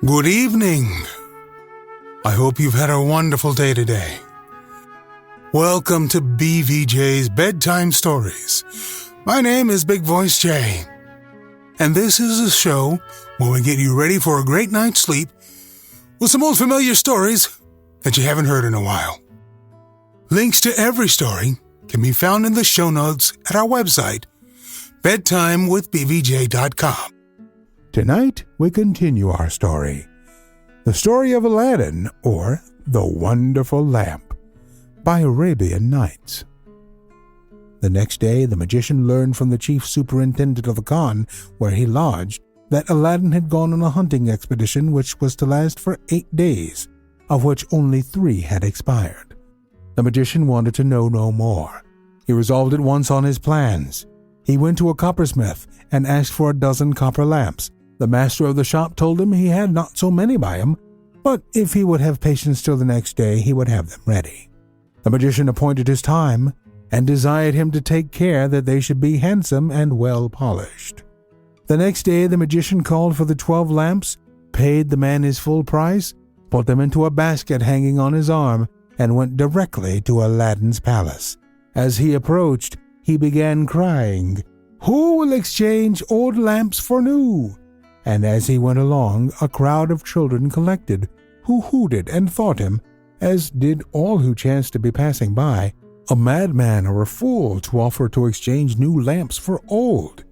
Good evening. I hope you've had a wonderful day today. Welcome to BVJ's Bedtime Stories. My name is Big Voice J, and this is a show where we get you ready for a great night's sleep with some old familiar stories that you haven't heard in a while. Links to every story can be found in the show notes at our website, bedtimewithbvj.com. Tonight, we continue our story. The story of Aladdin, or The Wonderful Lamp, by Arabian Nights. The next day, the magician learned from the chief superintendent of the Khan, where he lodged, that Aladdin had gone on a hunting expedition which was to last for 8 days, of which only 3 had expired. The magician wanted to know no more. He resolved at once on his plans. He went to a coppersmith and asked for a dozen copper lamps. The master of the shop told him he had not so many by him, but if he would have patience till the next day, he would have them ready. The magician appointed his time and desired him to take care that they should be handsome and well polished. The next day the magician called for the 12 lamps, paid the man his full price, put them into a basket hanging on his arm, and went directly to Aladdin's palace. As he approached, he began crying, "Who will exchange old lamps for new?" And as he went along, a crowd of children collected, who hooted and thought him, as did all who chanced to be passing by, a madman or a fool to offer to exchange new lamps for old.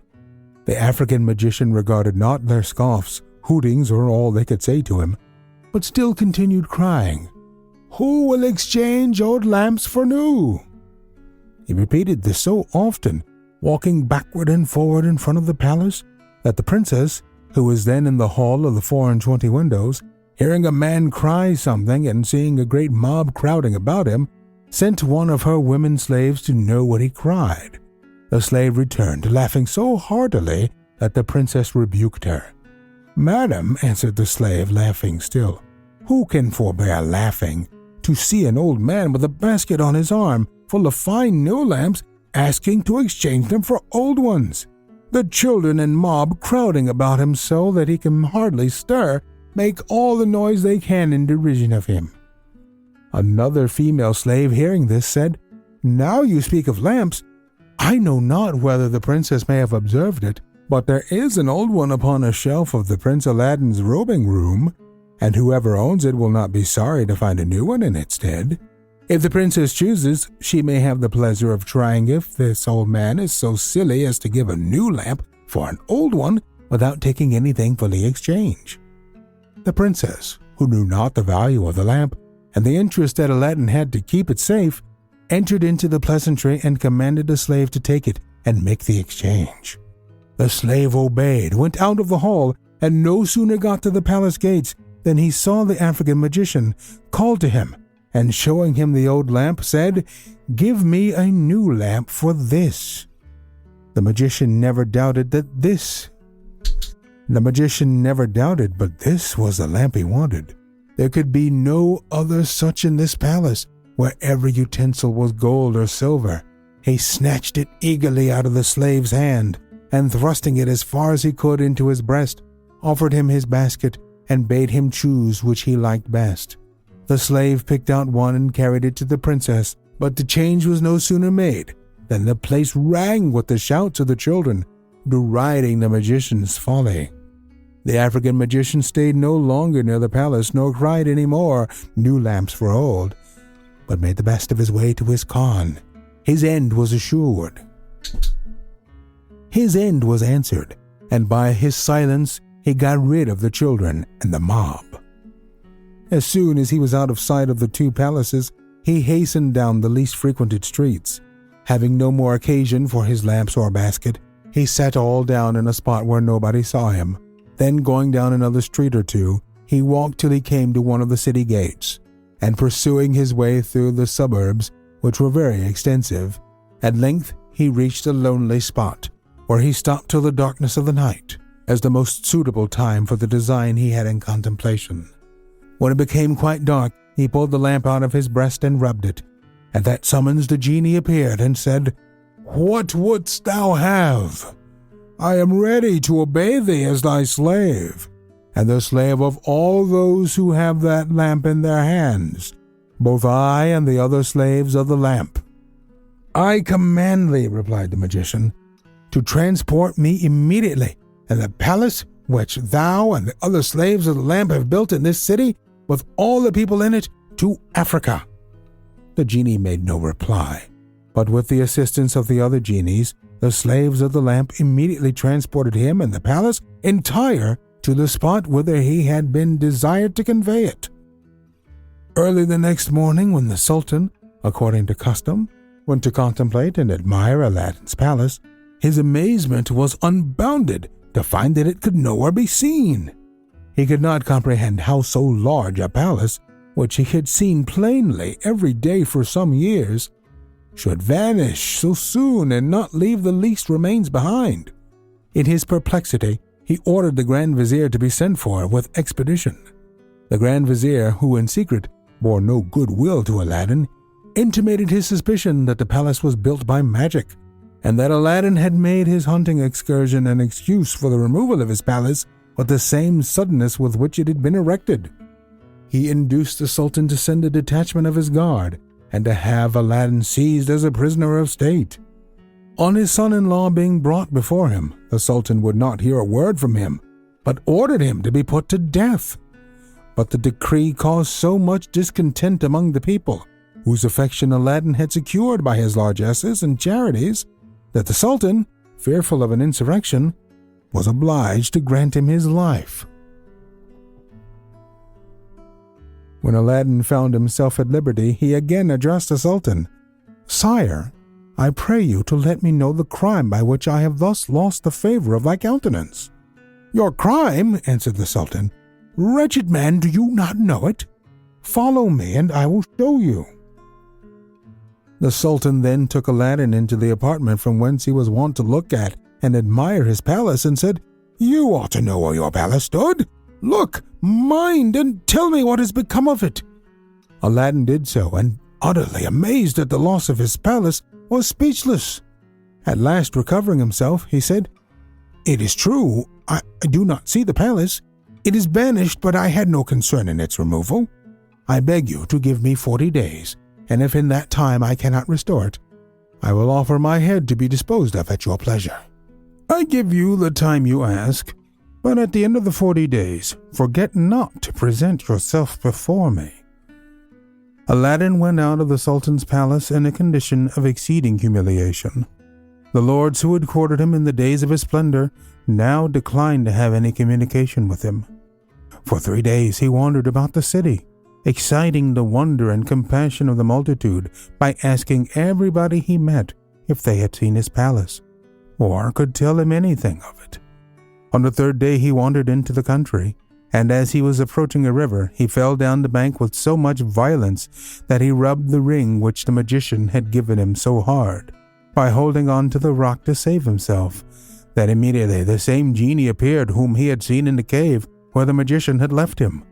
The African magician regarded not their scoffs, hootings, or all they could say to him, but still continued crying, "Who will exchange old lamps for new?" He repeated this so often, walking backward and forward in front of the palace, that the princess, who was then in the hall of the 24 windows, hearing a man cry something and seeing a great mob crowding about him, sent one of her women slaves to know what he cried. The slave returned, laughing so heartily that the princess rebuked her. "Madam," answered the slave, laughing still, "who can forbear laughing to see an old man with a basket on his arm full of fine new lamps asking to exchange them for old ones? The children and mob crowding about him so that he can hardly stir make all the noise they can in derision of him." Another female slave, hearing this, said, "Now you speak of lamps, I know not whether the princess may have observed it, but there is an old one upon a shelf of the Prince Aladdin's robing room, and whoever owns it will not be sorry to find a new one in its stead. If the princess chooses, she may have the pleasure of trying if this old man is so silly as to give a new lamp for an old one without taking anything for the exchange." The princess, who knew not the value of the lamp and the interest that Aladdin had to keep it safe, entered into the pleasantry and commanded a slave to take it and make the exchange. The slave obeyed, went out of the hall, and no sooner got to the palace gates than he saw the African magician, called to him, and showing him the old lamp, said, "Give me a new lamp for this." The magician never doubted but this was the lamp he wanted. There could be no other such in this palace, where every utensil was gold or silver. He snatched it eagerly out of the slave's hand, and thrusting it as far as he could into his breast, offered him his basket and bade him choose which he liked best. The slave picked out one and carried it to the princess, but the change was no sooner made than the place rang with the shouts of the children, deriding the magician's folly. The African magician stayed no longer near the palace, nor cried any more, "New lamps for old," but made the best of his way to his Khan. His end was assured. His end was answered, and by his silence he got rid of the children and the mob. As soon as he was out of sight of the 2 palaces, he hastened down the least frequented streets. Having no more occasion for his lamps or basket, he sat all down in a spot where nobody saw him. Then, going down another street or 2, he walked till he came to one of the city gates, and pursuing his way through the suburbs, which were very extensive, at length he reached a lonely spot, where he stopped till the darkness of the night, as the most suitable time for the design he had in contemplation. When it became quite dark, he pulled the lamp out of his breast and rubbed it. At that summons the genie appeared and said, "What wouldst thou have? I am ready to obey thee as thy slave." and the slave of all those who have that lamp in their hands, both I and the other slaves of the lamp." "I command thee," replied the magician, "to transport me immediately, and the palace which thou and the other slaves of the lamp have built in this city, with all the people in it, to Africa." The genie made no reply, but with the assistance of the other genies, the slaves of the lamp immediately transported him and the palace entire to the spot whither he had been desired to convey it. Early the next morning, when the Sultan, according to custom, went to contemplate and admire Aladdin's palace, his amazement was unbounded to find that it could nowhere be seen. He could not comprehend how so large a palace, which he had seen plainly every day for some years, should vanish so soon and not leave the least remains behind. In his perplexity, he ordered the Grand Vizier to be sent for with expedition. The Grand Vizier, who in secret bore no good will to Aladdin, intimated his suspicion that the palace was built by magic, and that Aladdin had made his hunting excursion an excuse for the removal of his palace with the same suddenness with which it had been erected. He induced the Sultan to send a detachment of his guard and to have Aladdin seized as a prisoner of state. On his son-in-law being brought before him, the Sultan would not hear a word from him, but ordered him to be put to death. But the decree caused so much discontent among the people, whose affection Aladdin had secured by his largesses and charities, that the Sultan, fearful of an insurrection, was obliged to grant him his life. When Aladdin found himself at liberty, he again addressed the Sultan. "Sire, I pray you to let me know the crime by which I have thus lost the favor of thy countenance." "Your crime?" answered the Sultan. "Wretched man, do you not know it? Follow me, and I will show you." The Sultan then took Aladdin into the apartment from whence he was wont to look at and admire his palace, and said, "You ought to know where your palace stood. Look, mind, and tell me what has become of it." Aladdin did so, and, utterly amazed at the loss of his palace, was speechless. At last, recovering himself, he said, "It is true, I do not see the palace. It is banished, but I had no concern in its removal. I beg you to give me 40 days, and if in that time I cannot restore it, I will offer my head to be disposed of at your pleasure." "I give you the time you ask, but at the end of the 40 days, forget not to present yourself before me." Aladdin went out of the Sultan's palace in a condition of exceeding humiliation. The lords who had courted him in the days of his splendor now declined to have any communication with him. For 3 days he wandered about the city, exciting the wonder and compassion of the multitude by asking everybody he met if they had seen his palace, or could tell him anything of it. On the 3rd day he wandered into the country, and as he was approaching a river, he fell down the bank with so much violence that he rubbed the ring which the magician had given him so hard, by holding on to the rock to save himself, that immediately the same genie appeared whom he had seen in the cave where the magician had left him.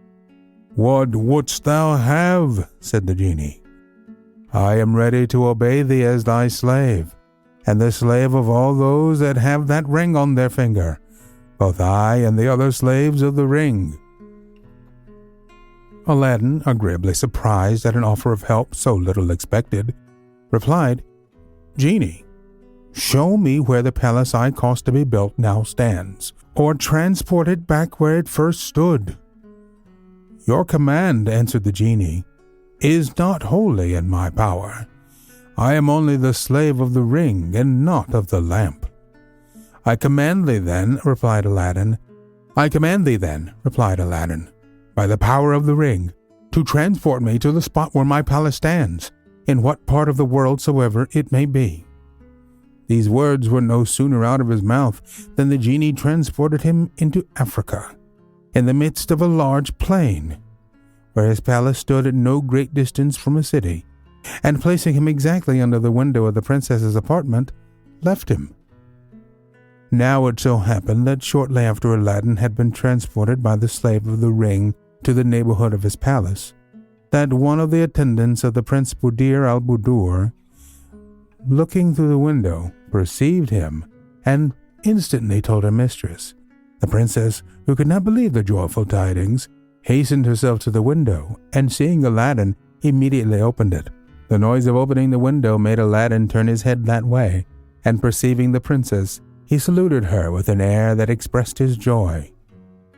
"What wouldst thou have?" said the genie. "I am ready to obey thee as thy slave, and the slave of all those that have that ring on their finger, both I and the other slaves of the ring." Aladdin, agreeably surprised at an offer of help so little expected, replied, "Genie, show me where the palace I caused to be built now stands, or transport it back where it first stood." "Your command," answered the genie, "is not wholly in my power. I am only the slave of the ring and not of the lamp." "I command thee then," replied Aladdin, by the power of the ring, to transport me to the spot where my palace stands, in what part of the world soever it may be." These words were no sooner out of his mouth than the genie transported him into Africa, in the midst of a large plain, where his palace stood at no great distance from a city, and placing him exactly under the window of the princess's apartment, left him. Now it so happened that shortly after Aladdin had been transported by the slave of the ring to the neighborhood of his palace, that one of the attendants of the Prince Buddir al-Budur, looking through the window, perceived him, and instantly told her mistress, The princess, who could not believe the joyful tidings, hastened herself to the window, and seeing Aladdin, immediately opened it. The noise of opening the window made Aladdin turn his head that way, and perceiving the princess, he saluted her with an air that expressed his joy.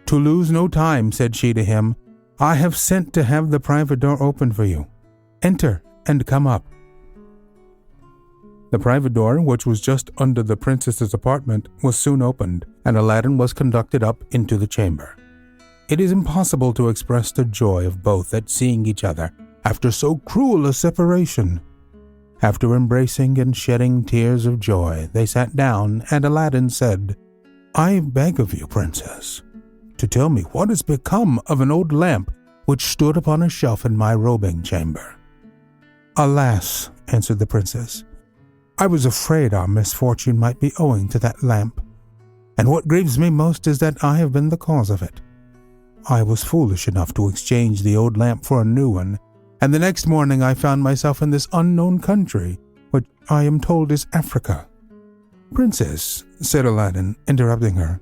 "To lose no time," said she to him, "I have sent to have the private door opened for you. Enter and come up." The private door, which was just under the princess's apartment, was soon opened, and Aladdin was conducted up into the chamber. It is impossible to express the joy of both at seeing each other after so cruel a separation. After embracing and shedding tears of joy, they sat down, and Aladdin said, "I beg of you, princess, to tell me what has become of an old lamp which stood upon a shelf in my robing chamber." "Alas," answered the princess, "I was afraid our misfortune might be owing to that lamp, and what grieves me most is that I have been the cause of it. I was foolish enough to exchange the old lamp for a new one, and the next morning I found myself in this unknown country, which I am told is Africa." "Princess," said Aladdin, interrupting her,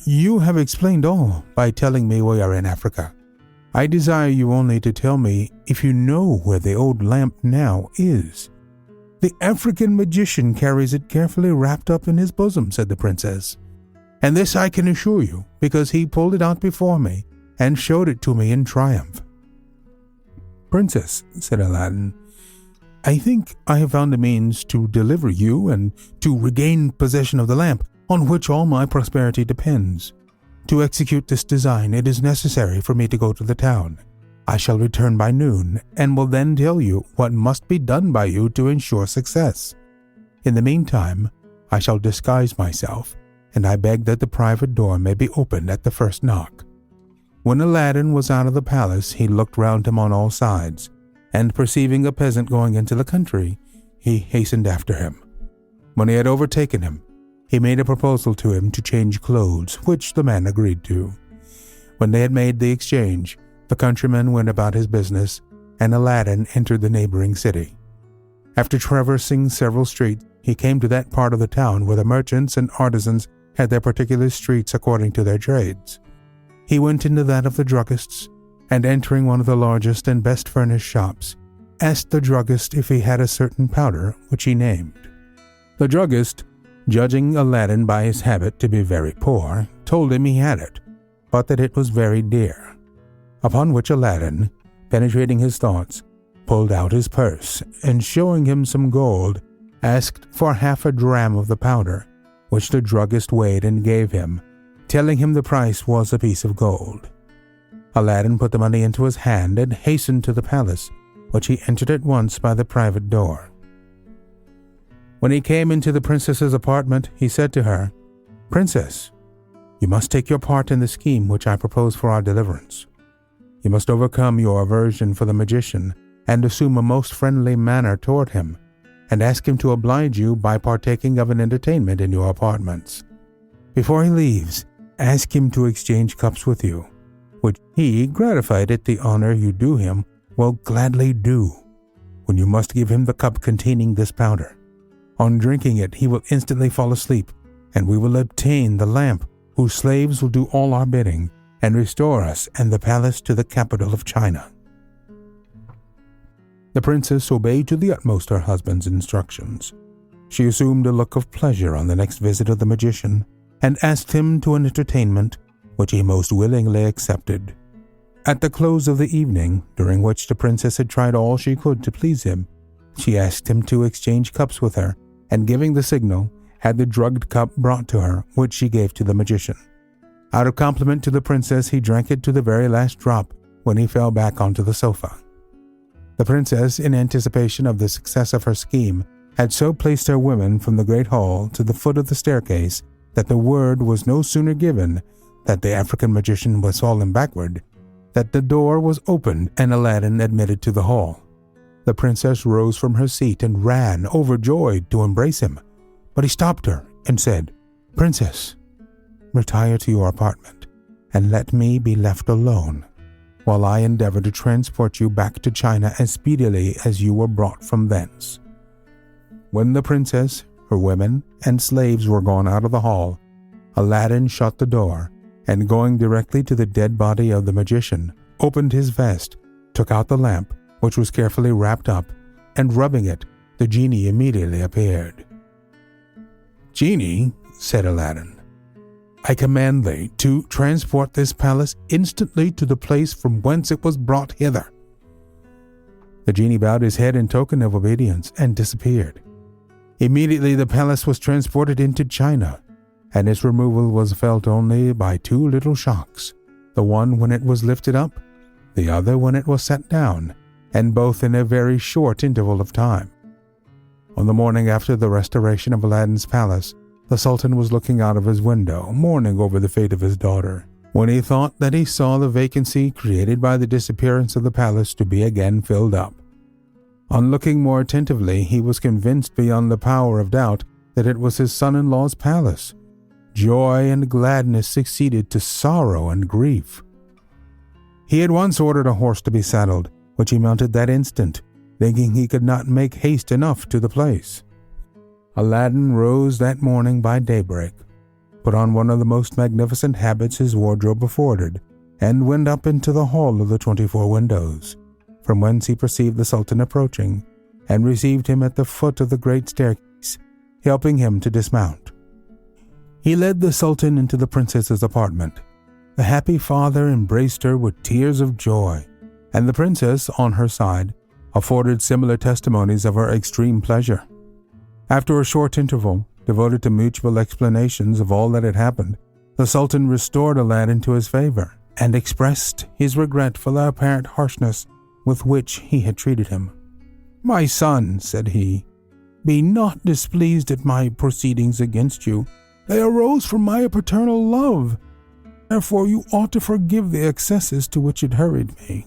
"you have explained all by telling me we are in Africa. I desire you only to tell me if you know where the old lamp now is." "The African magician carries it carefully wrapped up in his bosom," said the princess, "and this I can assure you, because he pulled it out before me and showed it to me in triumph." "Princess," said Aladdin, "I think I have found a means to deliver you and to regain possession of the lamp, on which all my prosperity depends. To execute this design, it is necessary for me to go to the town. I shall return by noon, and will then tell you what must be done by you to ensure success. In the meantime, I shall disguise myself, and I beg that the private door may be opened at the first knock." When Aladdin was out of the palace, he looked round him on all sides, and perceiving a peasant going into the country, he hastened after him. When he had overtaken him, he made a proposal to him to change clothes, which the man agreed to. When they had made the exchange, the countryman went about his business, and Aladdin entered the neighboring city. After traversing several streets, he came to that part of the town where the merchants and artisans had their particular streets according to their trades. He went into that of the druggists, and entering one of the largest and best furnished shops, asked the druggist if he had a certain powder which he named. The druggist, judging Aladdin by his habit to be very poor, told him he had it, but that it was very dear. Upon which Aladdin, penetrating his thoughts, pulled out his purse, and showing him some gold, asked for half a dram of the powder, which the druggist weighed and gave him, telling him the price was a piece of gold. Aladdin put the money into his hand and hastened to the palace, which he entered at once by the private door. When he came into the princess's apartment, he said to her, "Princess, you must take your part in the scheme which I propose for our deliverance. You must overcome your aversion for the magician and assume a most friendly manner toward him, and ask him to oblige you by partaking of an entertainment in your apartments. Before he leaves, ask him to exchange cups with you, which he, gratified at the honor you do him, will gladly do, when you must give him the cup containing this powder. On drinking it, he will instantly fall asleep, and we will obtain the lamp, whose slaves will do all our bidding, and restore us and the palace to the capital of China." The princess obeyed to the utmost her husband's instructions. She assumed a look of pleasure on the next visit of the magician, and asked him to an entertainment, which he most willingly accepted. At the close of the evening, during which the princess had tried all she could to please him, she asked him to exchange cups with her, and giving the signal, had the drugged cup brought to her, which she gave to the magician. Out of compliment to the princess, he drank it to the very last drop when he fell back onto the sofa. The princess, in anticipation of the success of her scheme, had so placed her women from the great hall to the foot of the staircase that the word was no sooner given that the African magician was fallen backward, that the door was opened and Aladdin admitted to the hall. The princess rose from her seat and ran, overjoyed, to embrace him, but he stopped her and said, "Princess, retire to your apartment, and let me be left alone, while I endeavor to transport you back to China as speedily as you were brought from thence." When the princess, her women, and slaves were gone out of the hall, Aladdin shut the door, and going directly to the dead body of the magician, opened his vest, took out the lamp, which was carefully wrapped up, and rubbing it, the genie immediately appeared. "Genie," said Aladdin, "I command thee to transport this palace instantly to the place from whence it was brought hither." The genie bowed his head in token of obedience and disappeared. Immediately the palace was transported into China, and its removal was felt only by two little shocks, the one when it was lifted up, the other when it was set down, and both in a very short interval of time. On the morning after the restoration of Aladdin's palace, the Sultan was looking out of his window, mourning over the fate of his daughter, when he thought that he saw the vacancy created by the disappearance of the palace to be again filled up. On looking more attentively, he was convinced beyond the power of doubt that it was his son-in-law's palace. Joy and gladness succeeded to sorrow and grief. He at once ordered a horse to be saddled, which he mounted that instant, thinking he could not make haste enough to the place. Aladdin rose that morning by daybreak, put on one of the most magnificent habits his wardrobe afforded, and went up into the hall of the 24 windows, from whence he perceived the Sultan approaching, and received him at the foot of the great staircase, helping him to dismount. He led the Sultan into the princess's apartment. The happy father embraced her with tears of joy, and the princess, on her side, afforded similar testimonies of her extreme pleasure. After a short interval, devoted to mutual explanations of all that had happened, the Sultan restored Aladdin to his favor, and expressed his regret for the apparent harshness with which he had treated him. "My son," said he, "be not displeased at my proceedings against you. They arose from my paternal love. Therefore you ought to forgive the excesses to which it hurried me."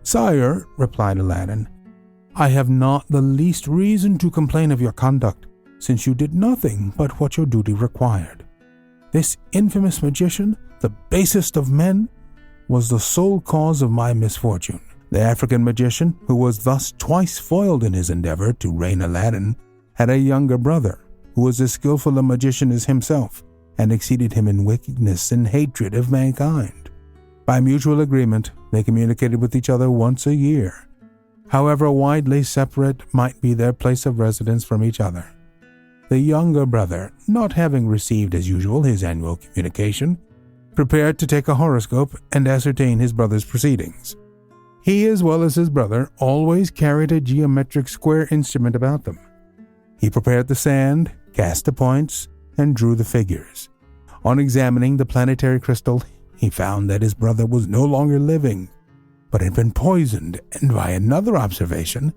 "Sire," replied Aladdin, "I have not the least reason to complain of your conduct, since you did nothing but what your duty required. This infamous magician, the basest of men, was the sole cause of my misfortune. The African magician, who was thus twice foiled in his endeavor to reign Aladdin, had a younger brother, who was as skillful a magician as himself, and exceeded him in wickedness and hatred of mankind. By mutual agreement, they communicated with each other once a year, however widely separate might be their place of residence from each other. The younger brother, not having received as usual his annual communication, prepared to take a horoscope and ascertain his brother's proceedings. He, as well as his brother, always carried a geometric square instrument about them. He prepared the sand, cast the points, and drew the figures. On examining the planetary crystal, he found that his brother was no longer living, but had been poisoned, and by another observation,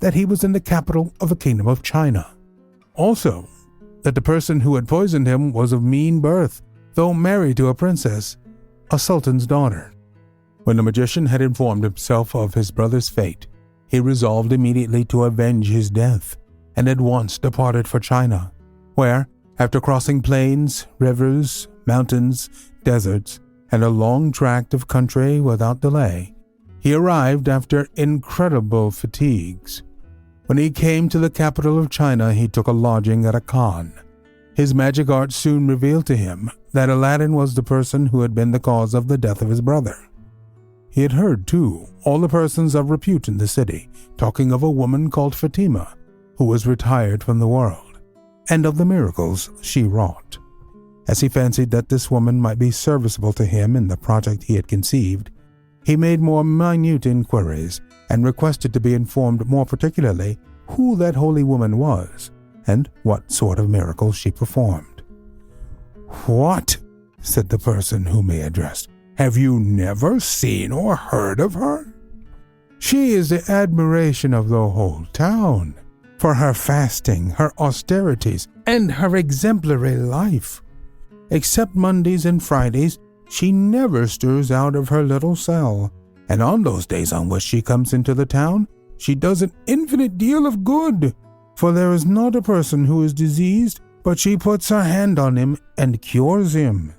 that he was in the capital of the kingdom of China. Also, that the person who had poisoned him was of mean birth, though married to a princess, a sultan's daughter. When the magician had informed himself of his brother's fate, he resolved immediately to avenge his death, and at once departed for China, where, after crossing plains, rivers, mountains, deserts, and a long tract of country without delay, he arrived after incredible fatigues. When he came to the capital of China, he took a lodging at a khan. His magic art soon revealed to him that Aladdin was the person who had been the cause of the death of his brother. He had heard, too, all the persons of repute in the city talking of a woman called Fatima, who was retired from the world, and of the miracles she wrought. As he fancied that this woman might be serviceable to him in the project he had conceived, he made more minute inquiries and requested to be informed more particularly who that holy woman was and what sort of miracles she performed. "What?" said the person whom he addressed. "Have you never seen or heard of her? She is the admiration of the whole town for her fasting, her austerities, and her exemplary life. Except Mondays and Fridays, she never stirs out of her little cell, and on those days on which she comes into the town, she does an infinite deal of good, for there is not a person who is diseased but she puts her hand on him and cures him."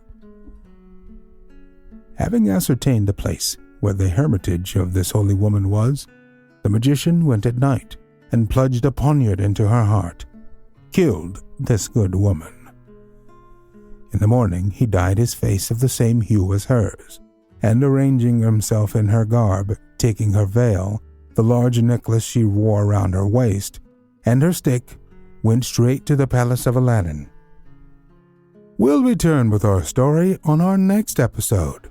Having ascertained the place where the hermitage of this holy woman was, the magician went at night and plunged a poniard into her heart, killed this good woman. In the morning, he dyed his face of the same hue as hers, and arranging himself in her garb, taking her veil, the large necklace she wore around her waist, and her stick, went straight to the palace of Aladdin. We'll return with our story on our next episode.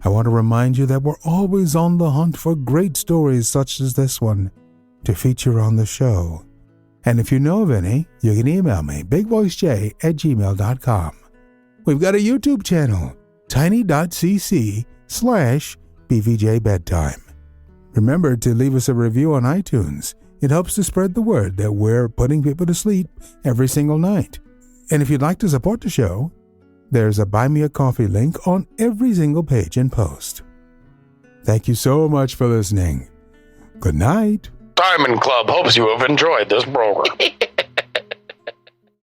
I want to remind you that we're always on the hunt for great stories such as this one to feature on the show. And if you know of any, you can email me, bigvoicej@gmail.com. We've got a YouTube channel, tiny.cc/BVJ Bedtime. Remember to leave us a review on iTunes. It helps to spread the word that we're putting people to sleep every single night. And if you'd like to support the show, there's a Buy Me a Coffee link on every single page and post. Thank you so much for listening. Good night. Diamond Club hopes you have enjoyed this program.